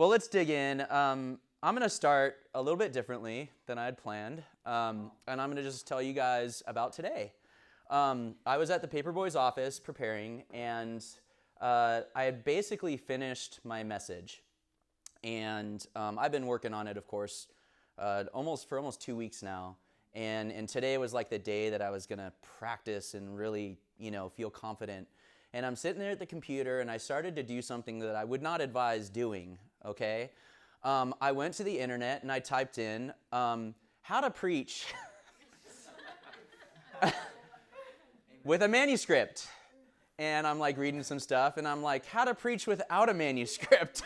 Well, let's dig in. I'm going to start a little bit differently than I had planned, and I'm going to just tell you guys about today. I was at the Paperboy's office preparing, and I had basically finished my message. And I've been working on it, of course, for almost 2 weeks now. And today was like the day that I was going to practice and really, feel confident. And I'm sitting there at the computer, and I started to do something that I would not advise doing, okay? I went to the internet, and I typed in how to preach with a manuscript. And I'm like reading some stuff, and I'm like, how to preach without a manuscript.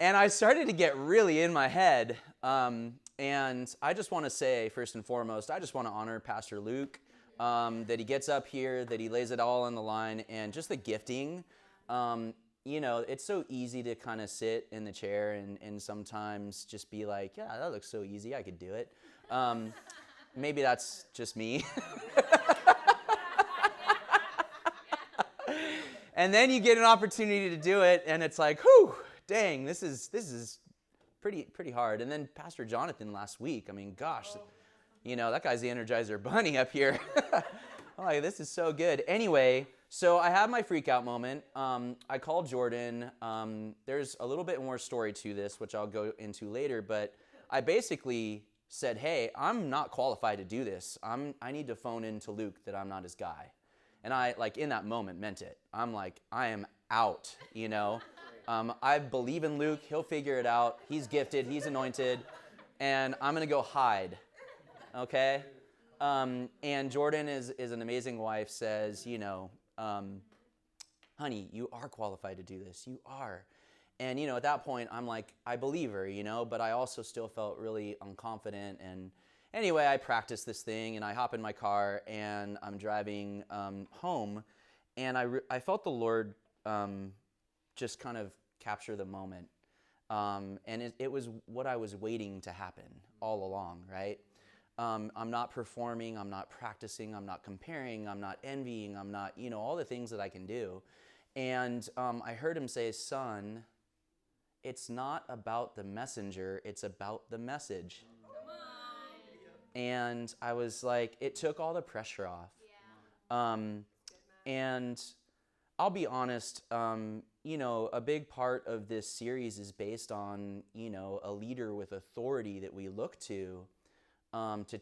And I started to get really in my head. And I just want to say, first and foremost, I just want to honor Pastor Luke, that he gets up here, that he lays it all on the line, and just the gifting. It's so easy to kind of sit in the chair and sometimes just be like, yeah, that looks so easy, I could do it. Maybe that's just me. And then you get an opportunity to do it, and it's like, whew, dang, this is pretty hard. And then Pastor Jonathan last week, I mean, gosh, that guy's the Energizer Bunny up here. I'm like, this is so good. Anyway, so I had my freak out moment. I called Jordan. There's a little bit more story to this, which I'll go into later, but I basically said, hey, I'm not qualified to do this. I need to phone in to Luke that I'm not his guy. And I, in that moment, meant it. I'm like, I am out, I believe in Luke. He'll figure it out. He's gifted. He's anointed. And I'm going to go hide, okay? And Jordan is an amazing wife, says, honey, you are qualified to do this. You are. And, at that point, I'm like, I believe her, but I also still felt really unconfident. And anyway, I practiced this thing, and I hop in my car, and I'm driving home, and I felt the Lord just kind of capture the moment. And it was what I was waiting to happen all along, right? I'm not performing, I'm not practicing, I'm not comparing, I'm not envying, I'm not, all the things that I can do. And I heard him say, son, it's not about the messenger, it's about the message. And I was like, it took all the pressure off. And I'll be honest, a big part of this series is based on, a leader with authority that we look to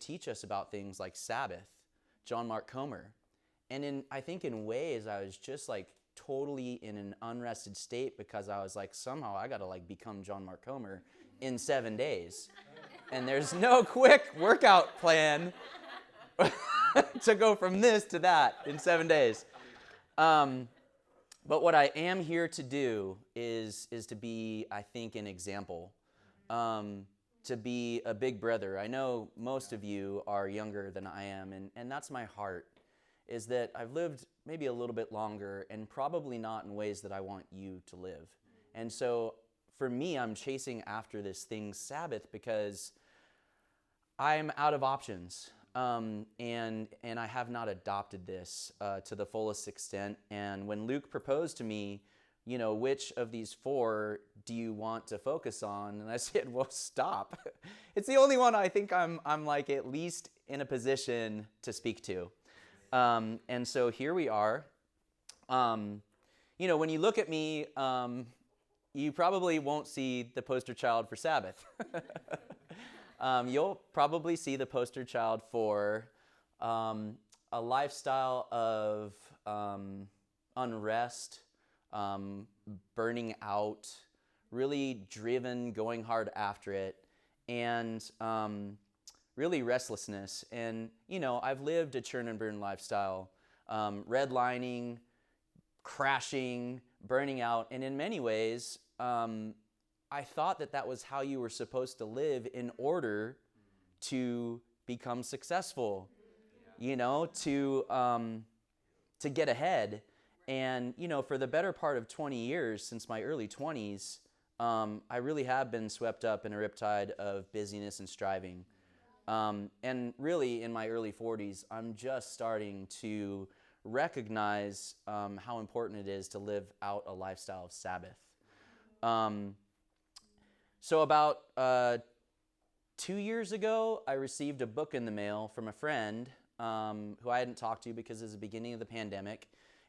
teach us about things like Sabbath, John Mark Comer. And I think in ways I was just totally in an unrested state because I was like, somehow I got to become John Mark Comer in 7 days. And there's no quick workout plan to go from this to that in 7 days. But what I am here to do is to be, I think, an example, to be a big brother. I know most of you are younger than I am, and that's my heart, is that I've lived maybe a little bit longer and probably not in ways that I want you to live. And so for me, I'm chasing after this thing, Sabbath, because I'm out of options. And I have not adopted this to the fullest extent. And when Luke proposed to me, which of these 4 do you want to focus on? And I said, well, stop. It's the only one I think I'm at least in a position to speak to. And so here we are. When you look at me, you probably won't see the poster child for Sabbath. You'll probably see the poster child for a lifestyle of unrest, burning out, really driven, going hard after it, and really restlessness. And, I've lived a churn and burn lifestyle, redlining, crashing, burning out, and in many ways, I thought that was how you were supposed to live in order to become successful, to get ahead. And, for the better part of 20 years, since my early 20s, I really have been swept up in a riptide of busyness and striving. And really, in my early 40s, I'm just starting to recognize how important it is to live out a lifestyle of Sabbath. So about 2 years ago, I received a book in the mail from a friend who I hadn't talked to because it was the beginning of the pandemic.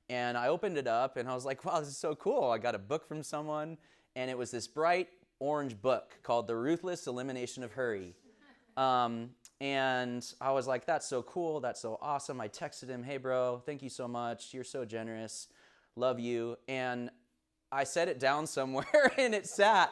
And I opened it up and I was like, wow, this is so cool. I got a book from someone, and it was this bright orange book called The Ruthless Elimination of Hurry. And I was like, that's so cool. That's so awesome. I texted him, hey, bro, thank you so much. You're so generous. Love you. And I set it down somewhere and it sat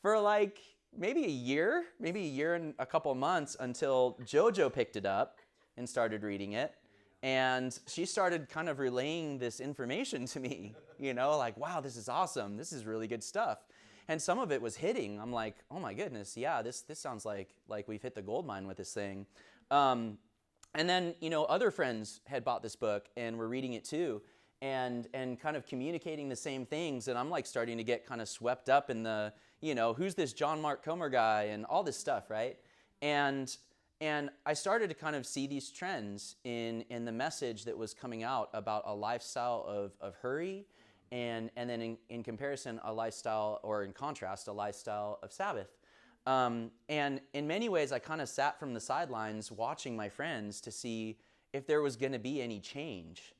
for like maybe a year and a couple months until JoJo picked it up and started reading it. And she started kind of relaying this information to me, like, wow, this is awesome. This is really good stuff. And some of it was hitting. I'm like, oh my goodness, yeah, this sounds like we've hit the gold mine with this thing. And then, other friends had bought this book and were reading it too, and kind of communicating the same things. And I'm like starting to get kind of swept up in the, who's this John Mark Comer guy and all this stuff, right? And I started to kind of see these trends in the message that was coming out about a lifestyle of hurry, and then in comparison, a lifestyle, or in contrast, a lifestyle of Sabbath. And in many ways, I kind of sat from the sidelines watching my friends to see if there was going to be any change,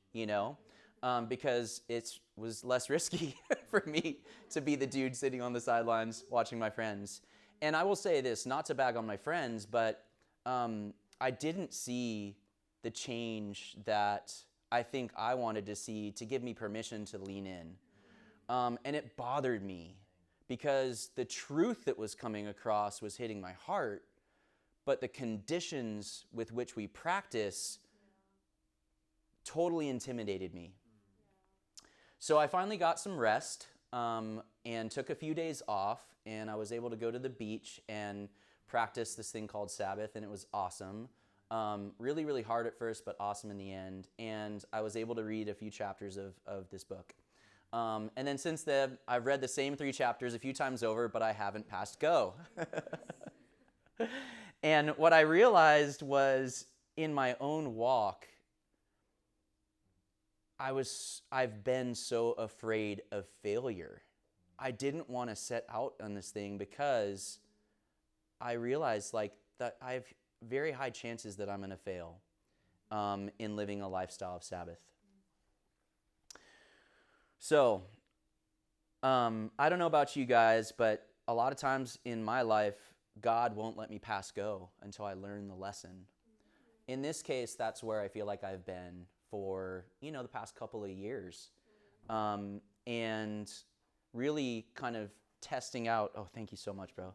because it was less risky for me to be the dude sitting on the sidelines watching my friends. And I will say this, not to bag on my friends, but I didn't see the change that I think I wanted to see to give me permission to lean in. And it bothered me because the truth that was coming across was hitting my heart, but the conditions with which we practice totally intimidated me. So I finally got some rest and took a few days off, and I was able to go to the beach and practice this thing called Sabbath, and it was awesome. Really, really hard at first, but awesome in the end. And I was able to read a few chapters of this book. And then since then, I've read the same 3 chapters a few times over, but I haven't passed go. And what I realized was in my own walk, I've been so afraid of failure. I didn't want to set out on this thing because I realized that I have very high chances that I'm going to fail in living a lifestyle of Sabbath. So, I don't know about you guys, but a lot of times in my life, God won't let me pass go until I learn the lesson. In this case, that's where I feel like I've been for, the past couple of years. And really kind of testing out, oh, thank you so much, bro.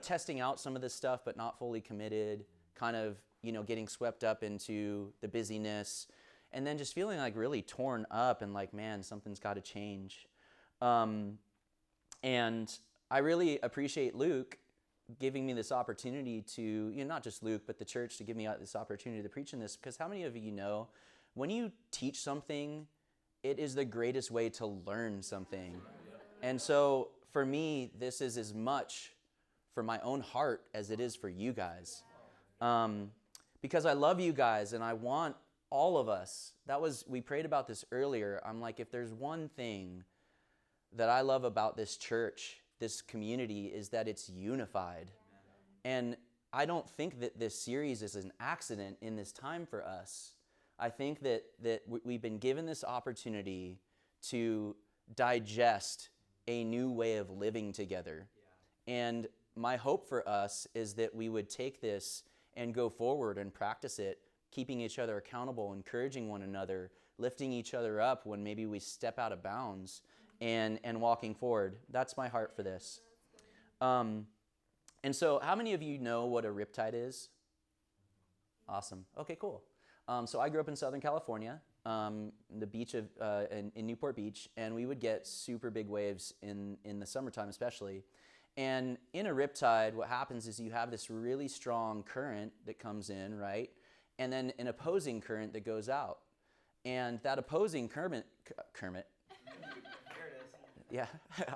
Testing out some of this stuff, but not fully committed, kind of, getting swept up into the busyness, and then just feeling like really torn up and like, man, something's got to change. And I really appreciate Luke giving me this opportunity to, not just Luke, but the church to give me this opportunity to preach in this, because how many of you know, when you teach something, it is the greatest way to learn something. And so for me, this is as much for my own heart as it is for you guys. Because I love you guys and I want all of us. We prayed about this earlier. I'm like, if there's one thing that I love about this church, this community, is that it's unified. And I don't think that this series is an accident in this time for us. I think that we've been given this opportunity to digest a new way of living together. And my hope for us is that we would take this and go forward and practice it, keeping each other accountable, encouraging one another, lifting each other up when maybe we step out of bounds, and walking forward. That's my heart for this. And so how many of you know what a riptide is? Awesome. Okay, cool. So I grew up in Southern California, the beach in Newport Beach, and we would get super big waves in the summertime especially. And in a riptide, what happens is you have this really strong current that comes in, right? And then an opposing current that goes out. And that opposing Kermit. There it is. Yeah,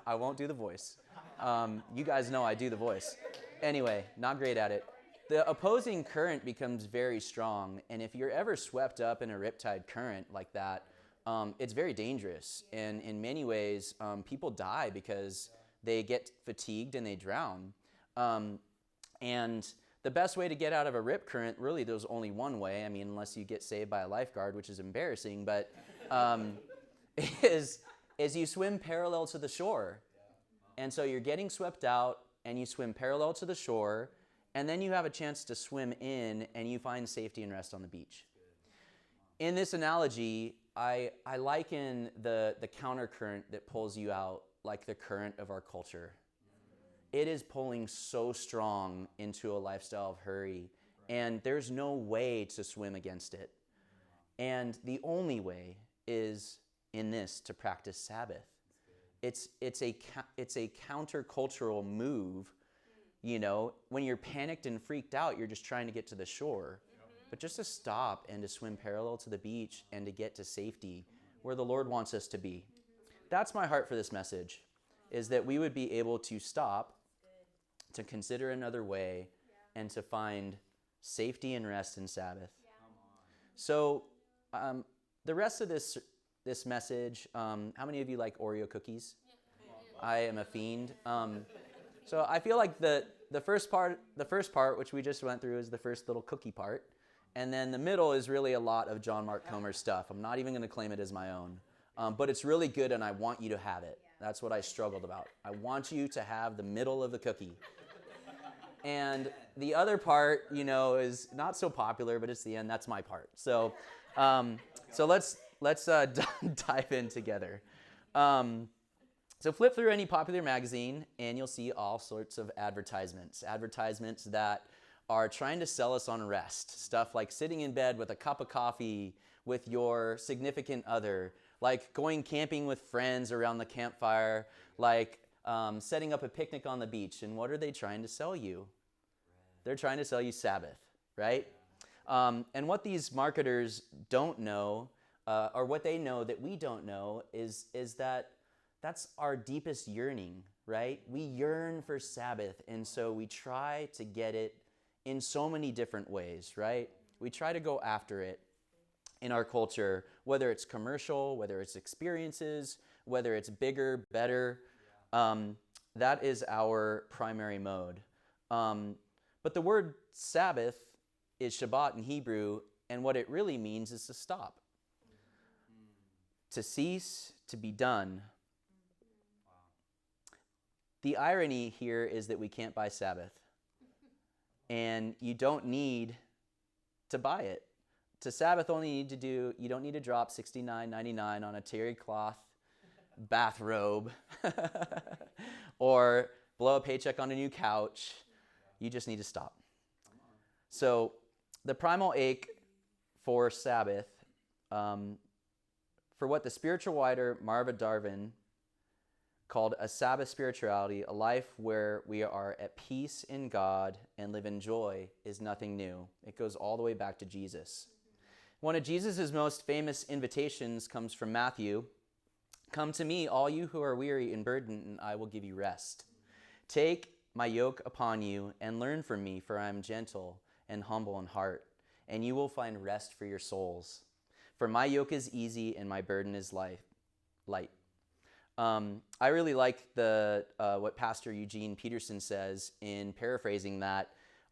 I won't do the voice. You guys know I do the voice. Anyway, not great at it. The opposing current becomes very strong, and if you're ever swept up in a riptide current like that, it's very dangerous. And in many ways, people die because they get fatigued and they drown. And the best way to get out of a rip current, really, there's only one way. I mean, unless you get saved by a lifeguard, which is embarrassing, but is you swim parallel to the shore. And so you're getting swept out, and you swim parallel to the shore, and then you have a chance to swim in, and you find safety and rest on the beach. In this analogy, I liken the countercurrent that pulls you out like the current of our culture. It is pulling so strong into a lifestyle of hurry, and there's no way to swim against it. And the only way is in this, to practice Sabbath. It's a countercultural move. You know, when you're panicked and freaked out, you're just trying to get to the shore. But just to stop and to swim parallel to the beach and to get to safety where the Lord wants us to be. That's my heart for this message, is that we would be able to stop, to consider another way, and to find safety and rest in Sabbath. So the rest of this message, how many of you like Oreo cookies? I am a fiend. So I feel like the first part, which we just went through, is the first little cookie part. And then the middle is really a lot of John Mark Comer's stuff. I'm not even going to claim it as my own. But it's really good, and I want you to have it. That's what I struggled about. I want you to have the middle of the cookie. And the other part, you know, is not so popular, but it's the end. That's my part. So let's dive in together. So flip through any popular magazine, and you'll see all sorts of advertisements that are trying to sell us on rest. Stuff like sitting in bed with a cup of coffee with your significant other, like going camping with friends around the campfire, like setting up a picnic on the beach. And what are they trying to sell you? They're trying to sell you Sabbath, right? And what these marketers don't know, or what they know that we don't know, is that that's our deepest yearning, right? We yearn for Sabbath, and so we try to get it in so many different ways, right? We try to go after it in our culture, whether it's commercial, whether it's experiences, whether it's bigger, better. That is our primary mode. But the word Sabbath is Shabbat in Hebrew, and what it really means is to stop, to cease, to be done. The irony here is that we can't buy Sabbath. And you don't need to buy it. To Sabbath, you don't need to drop $69.99 on a terry cloth bathrobe or blow a paycheck on a new couch. You just need to stop. So the primal ache for Sabbath, for what the spiritual writer Marva Darwin called a Sabbath spirituality, a life where we are at peace in God and live in joy, is nothing new. It goes all the way back to Jesus. One of Jesus' most famous invitations comes from Matthew. Come to me, all you who are weary and burdened, and I will give you rest. Take my yoke upon you and learn from me, for I am gentle and humble in heart, and you will find rest for your souls. For my yoke is easy and my burden is light. I really like what Pastor Eugene Peterson says in paraphrasing that.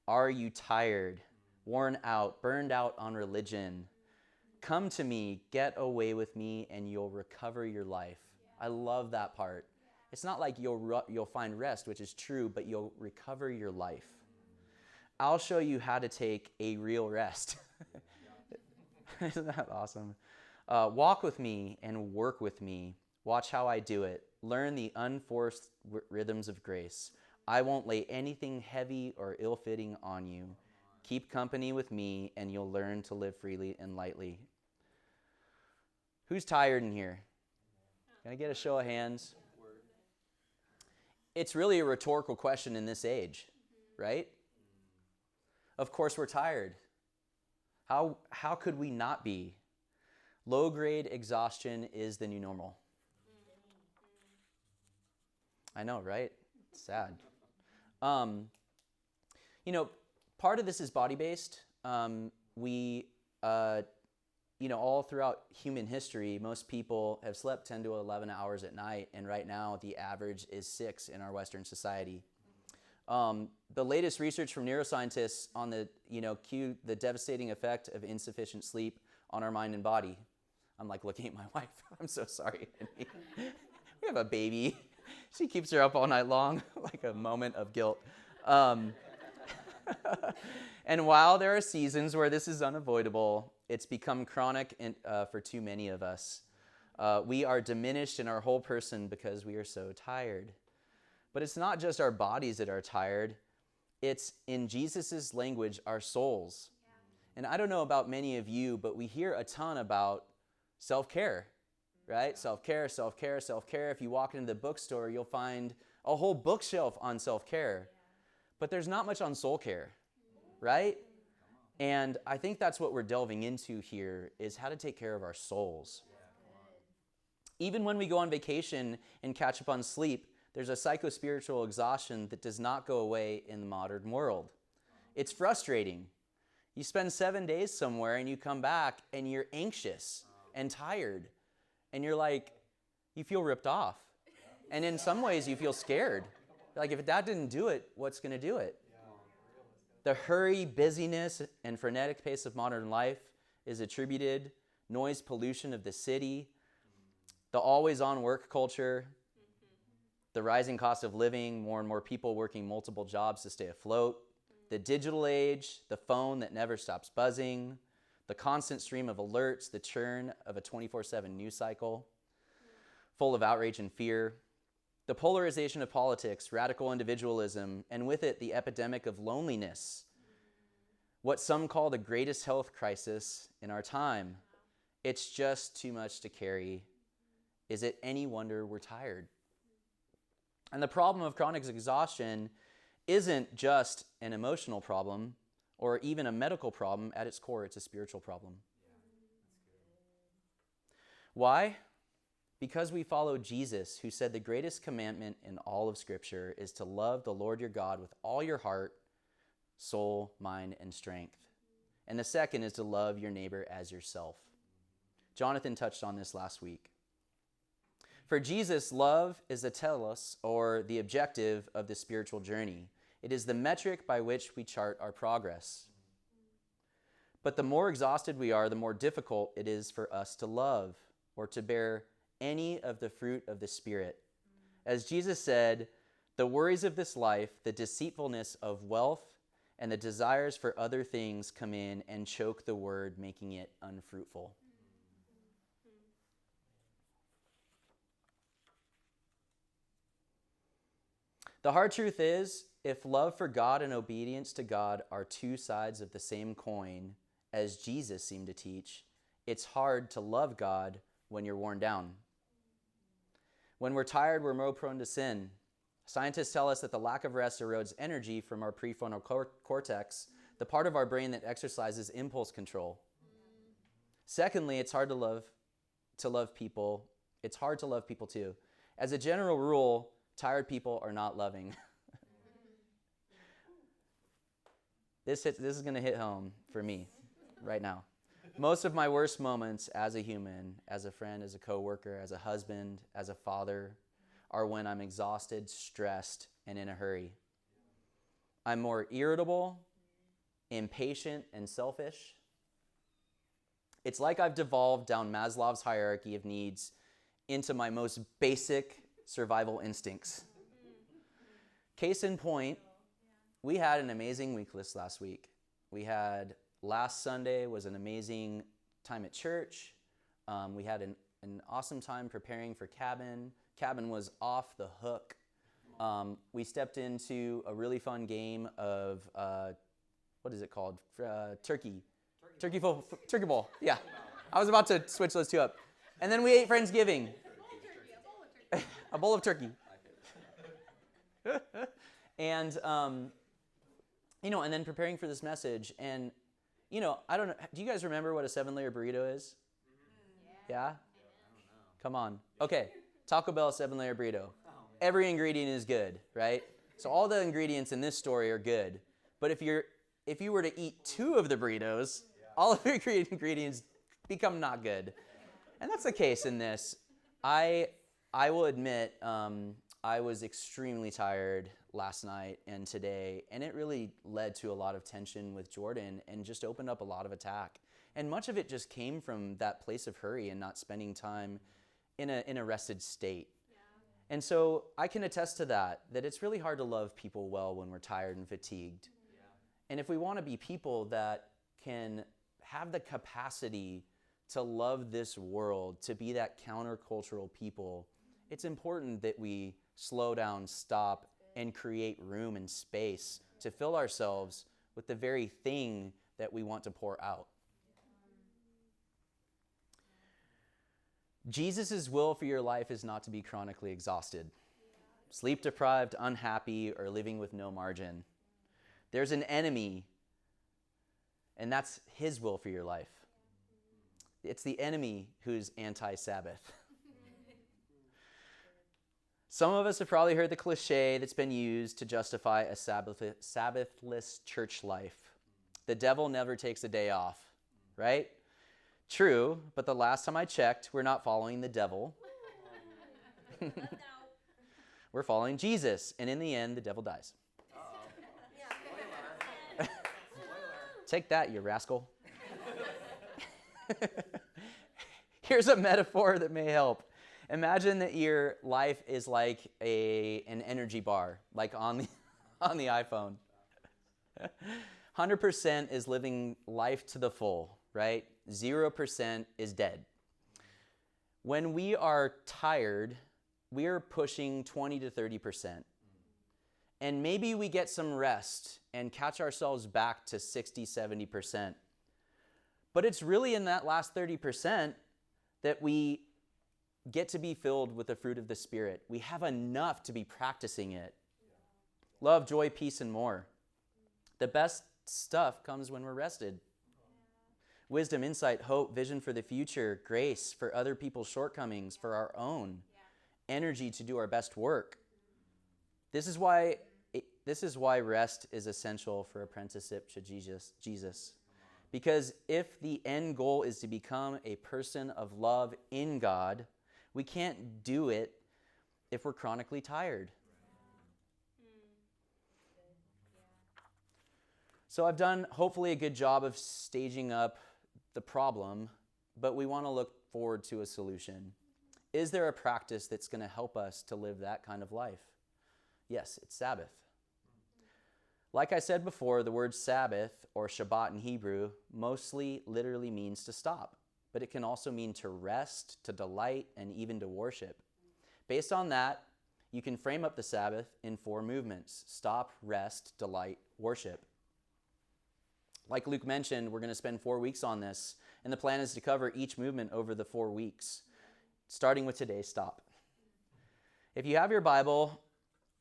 Are you tired, worn out, burned out on religion? Come to me, get away with me, and you'll recover your life. I love that part. It's not like you'll find rest, which is true, but you'll recover your life. I'll show you how to take a real rest. Isn't that awesome? Walk with me and work with me. Watch how I do it. Learn the unforced rhythms of grace. I won't lay anything heavy or ill-fitting on you. Keep company with me, and you'll learn to live freely and lightly. Who's tired in here? Can I get a show of hands? It's really a rhetorical question in this age, right? Of course we're tired. How could we not be? Low-grade exhaustion is the new normal. I know, right? It's sad. Part of this is body-based. all throughout human history, most people have slept 10 to 11 hours at night, and right now the average is 6 in our Western society. The latest research from neuroscientists on the devastating effect of insufficient sleep on our mind and body. I'm like looking at my wife. I'm so sorry. We have a baby. She keeps her up all night long, like a moment of guilt. And while there are seasons where this is unavoidable, it's become chronic for too many of us. We are diminished in our whole person because we are so tired. But it's not just our bodies that are tired. It's, in Jesus' language, our souls. Yeah. And I don't know about many of you, but we hear a ton about self-care, right? Self-care, self-care, self-care. If you walk into the bookstore, you'll find a whole bookshelf on self-care. But there's not much on soul care, right? And I think that's what we're delving into here, is how to take care of our souls. Even when we go on vacation and catch up on sleep, there's a psycho-spiritual exhaustion that does not go away in the modern world. It's frustrating. You spend 7 days somewhere and you come back and you're anxious and tired. And you're like, you feel ripped off. And in some ways you feel scared. Like, if that didn't do it, what's going to do it? The hurry, busyness, and frenetic pace of modern life is attributed. Noise pollution of the city, the always-on work culture, the rising cost of living, more and more people working multiple jobs to stay afloat, the digital age, the phone that never stops buzzing, the constant stream of alerts, the churn of a 24/7 news cycle, full of outrage and fear, the polarization of politics, radical individualism, and with it, the epidemic of loneliness, what some call the greatest health crisis in our time. It's just too much to carry. Is it any wonder we're tired? And the problem of chronic exhaustion isn't just an emotional problem or even a medical problem. At its core, it's a spiritual problem. Why? Because we follow Jesus, who said the greatest commandment in all of Scripture is to love the Lord your God with all your heart, soul, mind, and strength. And the second is to love your neighbor as yourself. Jonathan touched on this last week. For Jesus, love is the telos, or the objective of the spiritual journey. It is the metric by which we chart our progress. But the more exhausted we are, the more difficult it is for us to love or to bear any of the fruit of the Spirit. As Jesus said, the worries of this life, the deceitfulness of wealth, and the desires for other things come in and choke the word, making it unfruitful. The hard truth is, if love for God and obedience to God are two sides of the same coin, as Jesus seemed to teach, it's hard to love God when you're worn down. When we're tired, we're more prone to sin. Scientists tell us that the lack of rest erodes energy from our prefrontal cortex, the part of our brain that exercises impulse control. Secondly, it's hard to love people. It's hard to love people too. As a general rule, tired people are not loving. This is going to hit home for me right now. Most of my worst moments as a human, as a friend, as a coworker, as a husband, as a father, are when I'm exhausted, stressed, and in a hurry. I'm more irritable, impatient, and selfish. It's like I've devolved down Maslow's hierarchy of needs into my most basic survival instincts. Case in point, we had an amazing week this last week. Last Sunday was an amazing time at church. We had an awesome time preparing for cabin. Cabin was off the hook. We stepped into a really fun game of, what is it called? Turkey bowl. Yeah. I was about to switch those two up. And then we ate Friendsgiving. A bowl of turkey. And, and then preparing for this message. And, I don't know. Do you guys remember what a 7-layer burrito is? Yeah? Come on. Okay. Taco Bell 7-layer burrito. Every ingredient is good, right? So all the ingredients in this story are good. But if you were to eat 2 of the burritos, all of the ingredients become not good. And that's the case in this. I will admit, I was extremely tired last night and today, and it really led to a lot of tension with Jordan and just opened up a lot of attack. And much of it just came from that place of hurry and not spending time in a rested state. And so I can attest to that it's really hard to love people well when we're tired and fatigued. And if we want to be people that can have the capacity to love this world, to be that countercultural people, it's important that we slow down, stop, and create room and space to fill ourselves with the very thing that we want to pour out. Jesus' will for your life is not to be chronically exhausted, sleep deprived, unhappy, or living with no margin. There's an enemy, and that's his will for your life. It's the enemy who's anti-Sabbath. Some of us have probably heard the cliche that's been used to justify a Sabbathless church life. The devil never takes a day off, right? True, but the last time I checked, we're not following the devil. We're following Jesus, and in the end, the devil dies. Take that, you rascal. Here's a metaphor that may help. Imagine that your life is like an energy bar, like on the iPhone. 100% is living life to the full, right? 0% is dead. When we are tired, we are pushing 20 to 30%. And maybe we get some rest and catch ourselves back to 60, 70%. But it's really in that last 30% that we get to be filled with the fruit of the Spirit. We have enough to be practicing it. Love, joy, peace, and more. The best stuff comes when we're rested. Wisdom, insight, hope, vision for the future, grace for other people's shortcomings, for our own, energy to do our best work. This is why rest is essential for apprenticeship to Jesus. Because if the end goal is to become a person of love in God, we can't do it if we're chronically tired. So I've done hopefully a good job of staging up the problem, but we want to look forward to a solution. Is there a practice that's going to help us to live that kind of life? Yes, it's Sabbath. Like I said before, the word Sabbath, or Shabbat in Hebrew, mostly literally means to stop, but it can also mean to rest, to delight, and even to worship. Based on that, you can frame up the Sabbath in 4 movements: stop, rest, delight, worship. Like Luke mentioned, we're going to spend 4 weeks on this, and the plan is to cover each movement over the 4 weeks, starting with today's stop. If you have your Bible,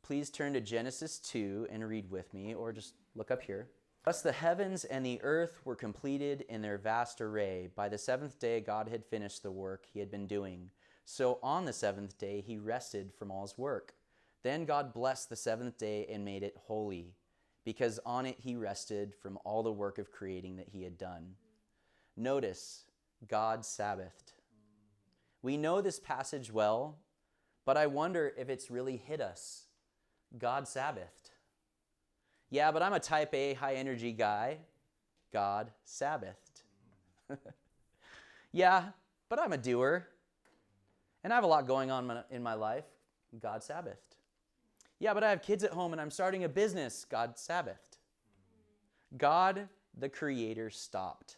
please turn to Genesis 2 and read with me, or just look up here. Thus the heavens and the earth were completed in their vast array. By the 7th day, God had finished the work he had been doing. So on the 7th day, he rested from all his work. Then God blessed the 7th day and made it holy, because on it he rested from all the work of creating that he had done. Notice, God Sabbathed. We know this passage well, but I wonder if it's really hit us. God Sabbathed. Yeah, but I'm a type A, high energy guy. God Sabbathed. Yeah, but I'm a doer, and I have a lot going on in my life. God Sabbathed. Yeah, but I have kids at home and I'm starting a business. God Sabbathed. God, the Creator, stopped.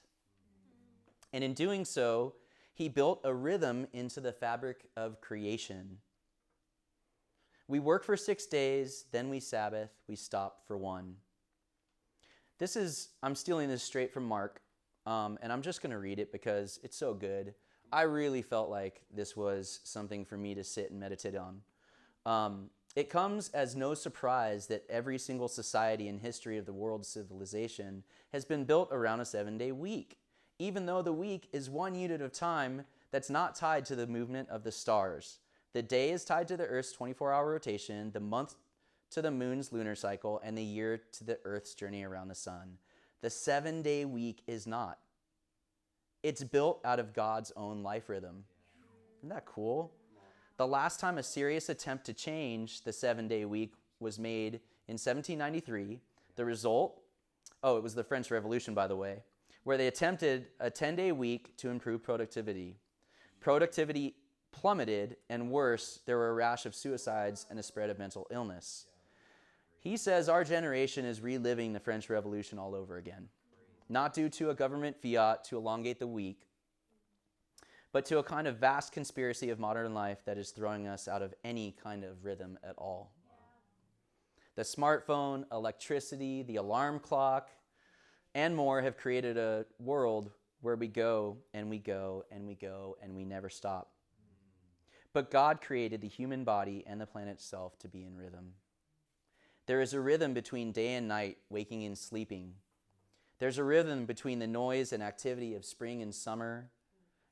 And in doing so, he built a rhythm into the fabric of creation. We work for 6 days, then we Sabbath, we stop for 1. I'm stealing this straight from Mark, and I'm just going to read it because it's so good. I really felt like this was something for me to sit and meditate on. It comes as no surprise that every single society in history of the world's civilization has been built around a 7-day week, even though the week is 1 unit of time that's not tied to the movement of the stars. The day is tied to the Earth's 24-hour rotation, the month to the moon's lunar cycle, and the year to the Earth's journey around the sun. The 7-day week is not. It's built out of God's own life rhythm. Isn't that cool? The last time a serious attempt to change the 7-day week was made in 1793. The result, it was the French Revolution, by the way, where they attempted a 10-day week to improve productivity. Productivity plummeted, and worse, there were a rash of suicides and a spread of mental illness. He says our generation is reliving the French Revolution all over again, not due to a government fiat to elongate the week, but to a kind of vast conspiracy of modern life that is throwing us out of any kind of rhythm at all. The smartphone, electricity, the alarm clock, and more have created a world where we go and we go and we go and we never stop. But God created the human body and the planet itself to be in rhythm. There is a rhythm between day and night, waking and sleeping. There's a rhythm between the noise and activity of spring and summer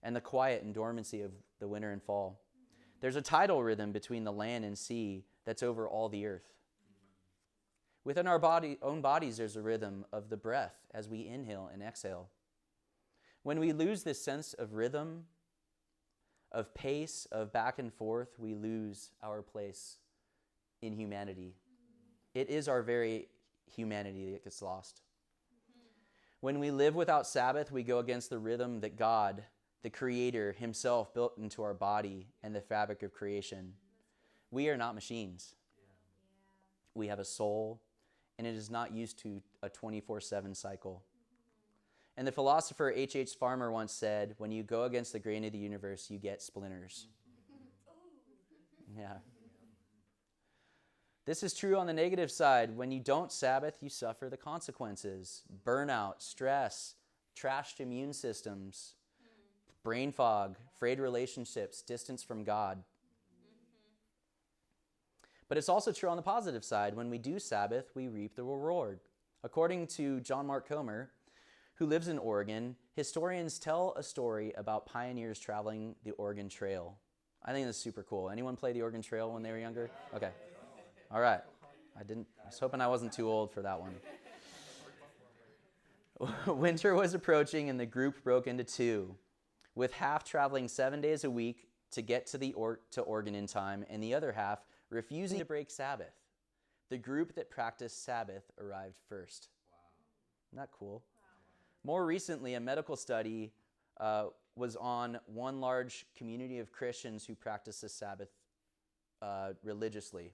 and the quiet and dormancy of the winter and fall. There's a tidal rhythm between the land and sea that's over all the earth. Within our own bodies, there's a rhythm of the breath as we inhale and exhale. When we lose this sense of rhythm, of pace, of back and forth, we lose our place in humanity. It is our very humanity that gets lost. When we live without Sabbath, we go against the rhythm that God, the Creator himself, built into our body and the fabric of creation. We are not machines. We have a soul, and it is not used to a 24/7 cycle. And the philosopher H.H. Farmer once said, when you go against the grain of the universe, you get splinters. Yeah. This is true on the negative side. When you don't Sabbath, you suffer the consequences. Burnout, stress, trashed immune systems, brain fog, frayed relationships, distance from God. But it's also true on the positive side. When we do Sabbath, we reap the reward. According to John Mark Comer, who lives in Oregon, historians tell a story about pioneers traveling the Oregon Trail. I think that's super cool. Anyone play the Oregon Trail when they were younger? Okay. All right. I was hoping I wasn't too old for that one. Winter was approaching and the group broke into two, with half traveling 7 days a week to get to Oregon in time, and the other half refusing to break Sabbath. The group that practiced Sabbath arrived first. Wow. Isn't that cool? Wow. More recently, a medical study was on one large community of Christians who practiced the Sabbath religiously.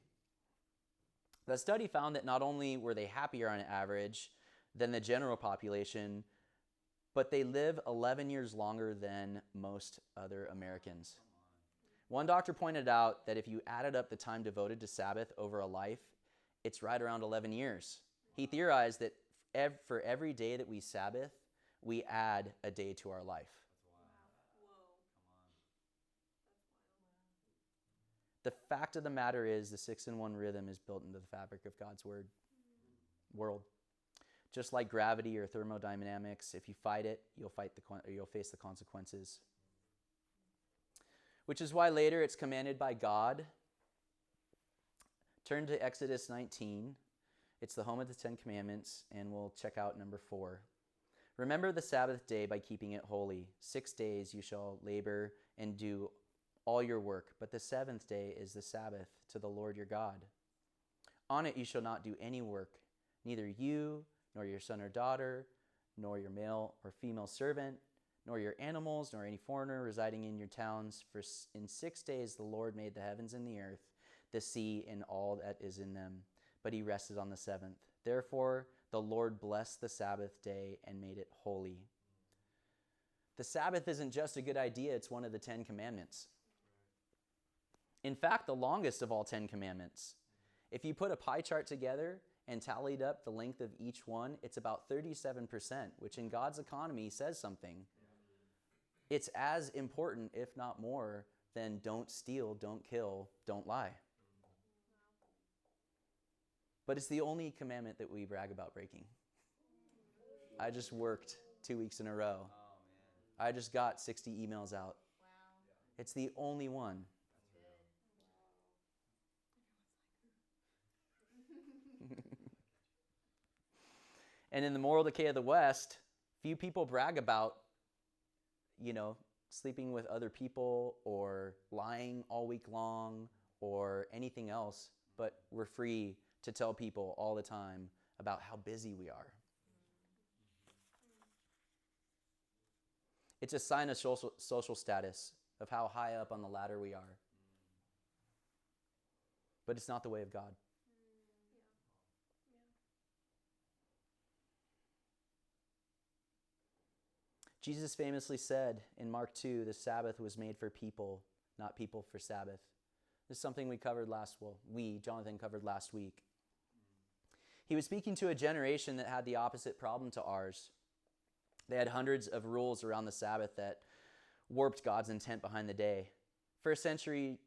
The study found that not only were they happier on average than the general population, but they live 11 years longer than most other Americans. One doctor pointed out that if you added up the time devoted to Sabbath over a life, it's right around 11 years. He theorized that for every day that we Sabbath, we add a day to our life. The fact of the matter is the 6-in-1 rhythm is built into the fabric of God's world. Just like gravity or thermodynamics, if you fight it, you'll face the consequences. Which is why later it's commanded by God. Turn to Exodus 19. It's the home of the 10 Commandments, and we'll check out number 4. Remember the Sabbath day by keeping it holy. 6 days you shall labor and do all your work, but the 7th day is the Sabbath to the Lord your God. On it you shall not do any work, neither you, nor your son or daughter, nor your male or female servant, nor your animals, nor any foreigner residing in your towns. For in 6 days the Lord made the heavens and the earth, the sea, and all that is in them. But he rested on the 7th. Therefore the Lord blessed the Sabbath day and made it holy. The Sabbath isn't just a good idea, it's one of the 10 Commandments. In fact, the longest of all 10 Commandments. If you put a pie chart together and tallied up the length of each one, it's about 37%, which in God's economy says something. It's as important, if not more, than don't steal, don't kill, don't lie. But it's the only commandment that we brag about breaking. I just worked 2 weeks in a row. I just got 60 emails out. It's the only one. And in the moral decay of the West, few people brag about sleeping with other people or lying all week long or anything else, but we're free to tell people all the time about how busy we are. It's a sign of social status, of how high up on the ladder we are. But it's not the way of God. Jesus famously said in Mark 2, the Sabbath was made for people, not people for Sabbath. This is something Jonathan covered last week. He was speaking to a generation that had the opposite problem to ours. They had hundreds of rules around the Sabbath that warped God's intent behind the day. First century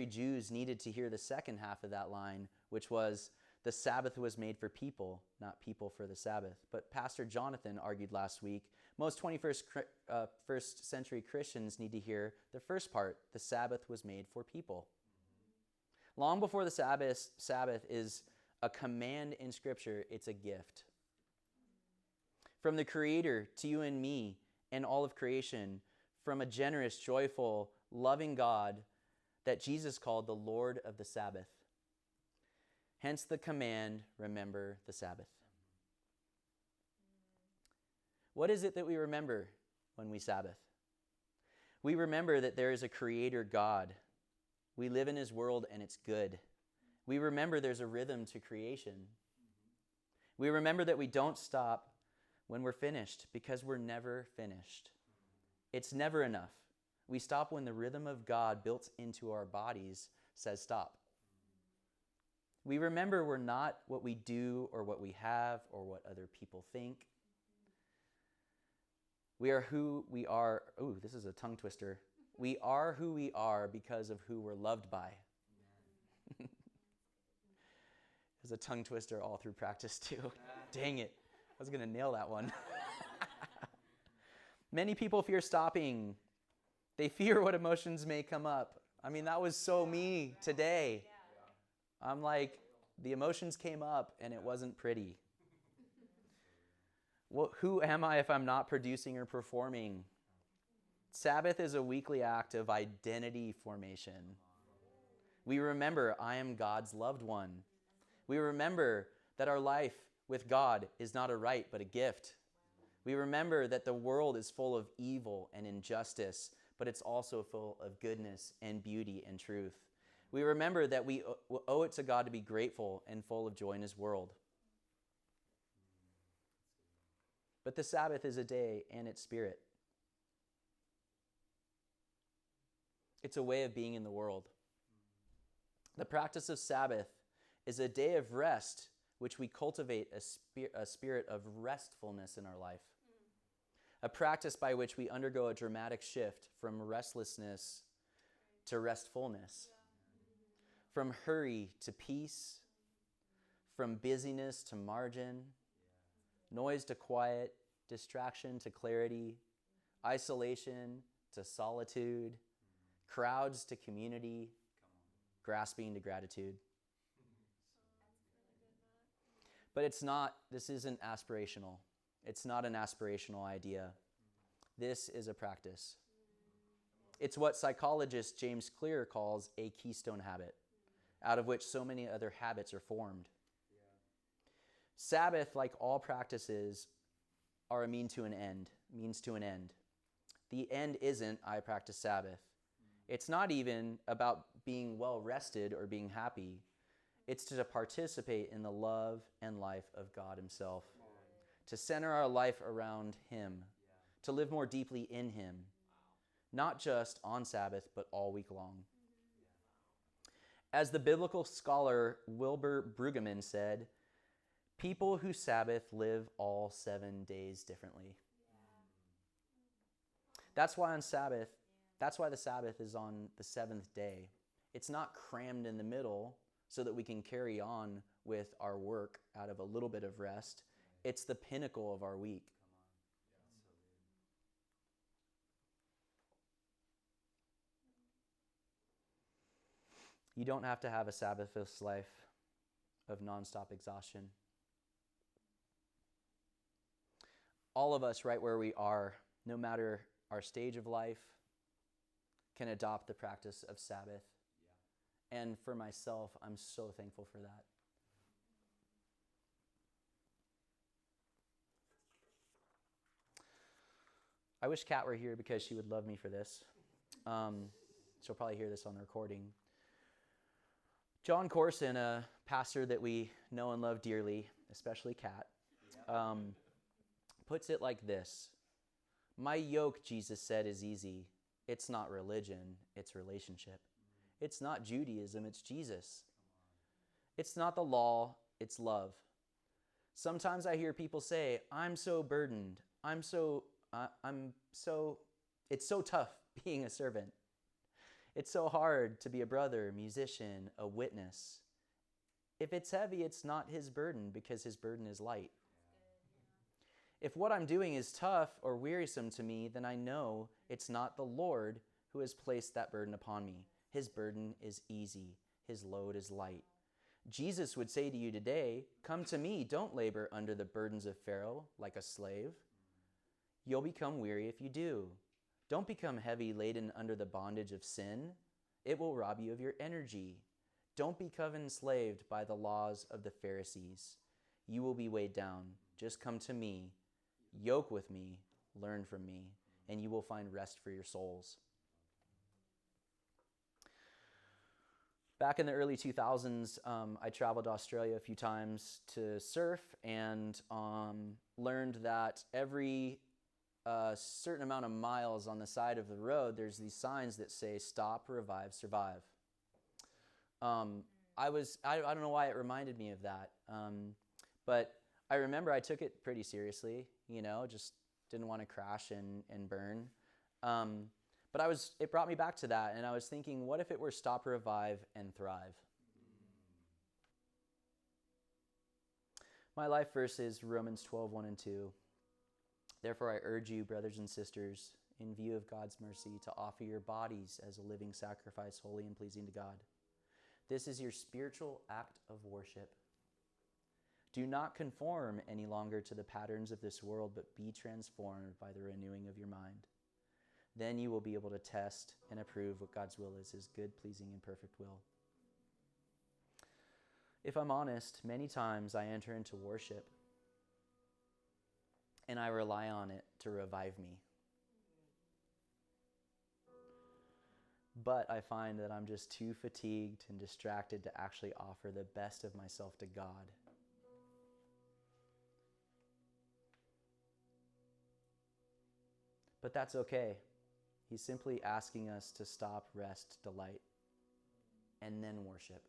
Jews needed to hear the second half of that line, which was, the Sabbath was made for people, not people for the Sabbath. But Pastor Jonathan argued last week, most 21st century Christians need to hear the first part, the Sabbath was made for people. Long before the Sabbath is a command in Scripture, it's a gift. From the Creator to you and me and all of creation, from a generous, joyful, loving God that Jesus called the Lord of the Sabbath. Hence the command, remember the Sabbath. What is it that we remember when we Sabbath? We remember that there is a Creator God. We live in His world and it's good. We remember there's a rhythm to creation. We remember that we don't stop when we're finished, because we're never finished. It's never enough. We stop when the rhythm of God built into our bodies says stop. We remember we're not what we do or what we have or what other people think. We are who we are. Ooh, this is a tongue twister. We are who we are because of who we're loved by. There's a tongue twister all through practice too. Dang it. I was going to nail that one. Many people fear stopping. They fear what emotions may come up. I mean, that was so me today. I'm like, the emotions came up and it wasn't pretty. Well, who am I if I'm not producing or performing? Sabbath is a weekly act of identity formation. We remember I am God's loved one. We remember that our life with God is not a right but a gift. We remember that the world is full of evil and injustice, but it's also full of goodness and beauty and truth. We remember that we owe it to God to be grateful and full of joy in His world. But the Sabbath is a day and its spirit. It's a way of being in the world. The practice of Sabbath is a day of rest, which we cultivate a spirit of restfulness in our life. A practice by which we undergo a dramatic shift from restlessness to restfulness. From hurry to peace, from busyness to margin, noise to quiet, distraction to clarity, isolation to solitude, crowds to community, grasping to gratitude. But this isn't aspirational. It's not an aspirational idea. This is a practice. It's what psychologist James Clear calls a keystone habit, out of which so many other habits are formed. Sabbath, like all practices, are a means to an end. The end isn't, I practice Sabbath. It's not even about being well rested or being happy. It's to participate in the love and life of God Himself, to center our life around Him, to live more deeply in Him, not just on Sabbath, but all week long. As the biblical scholar Wilbur Brueggemann said, people who Sabbath live all 7 days differently. That's why the Sabbath is on the seventh day. It's not crammed in the middle so that we can carry on with our work out of a little bit of rest. It's the pinnacle of our week. You don't have to have a Sabbathless life of nonstop exhaustion. All of us right where we are, no matter our stage of life can adopt the practice of Sabbath. Yeah. And for myself, I'm so thankful for that. I wish Kat were here because she would love me for this. She'll probably hear this on the recording. John Corson, a pastor that we know and love dearly, especially Kat, puts it like this. My yoke, Jesus said, is easy. It's not religion, it's relationship. It's not Judaism, it's Jesus. It's not the law, it's love. Sometimes I hear people say, I'm so burdened. It's so tough being a servant. It's so hard to be a brother, musician, a witness. If it's heavy, it's not his burden because his burden is light. If what I'm doing is tough or wearisome to me, then I know it's not the Lord who has placed that burden upon me. His burden is easy. His load is light. Jesus would say to you today, come to me, don't labor under the burdens of Pharaoh like a slave. You'll become weary if you do. Don't become heavy laden under the bondage of sin. It will rob you of your energy. Don't become enslaved by the laws of the Pharisees. You will be weighed down. Just come to me, yoke with me, learn from me, and you will find rest for your souls. Back in the early 2000s, I traveled to Australia a few times to surf and learned that every certain amount of miles on the side of the road, there's these signs that say stop, revive, survive. I don't know why it reminded me of that, but I remember I took it pretty seriously, just didn't want to crash and burn. But it brought me back to that, and I was thinking, what if it were stop, revive, and thrive? My life verse is Romans 12:1 and 2. Therefore I urge you, brothers and sisters, in view of God's mercy, to offer your bodies as a living sacrifice, holy and pleasing to God. This is your spiritual act of worship. Do not conform any longer to the patterns of this world, but be transformed by the renewing of your mind. Then you will be able to test and approve what God's will is, his good, pleasing, and perfect will. If I'm honest, many times I enter into worship and I rely on it to revive me. But I find that I'm just too fatigued and distracted to actually offer the best of myself to God. But that's okay. He's simply asking us to stop, rest, delight, and then worship.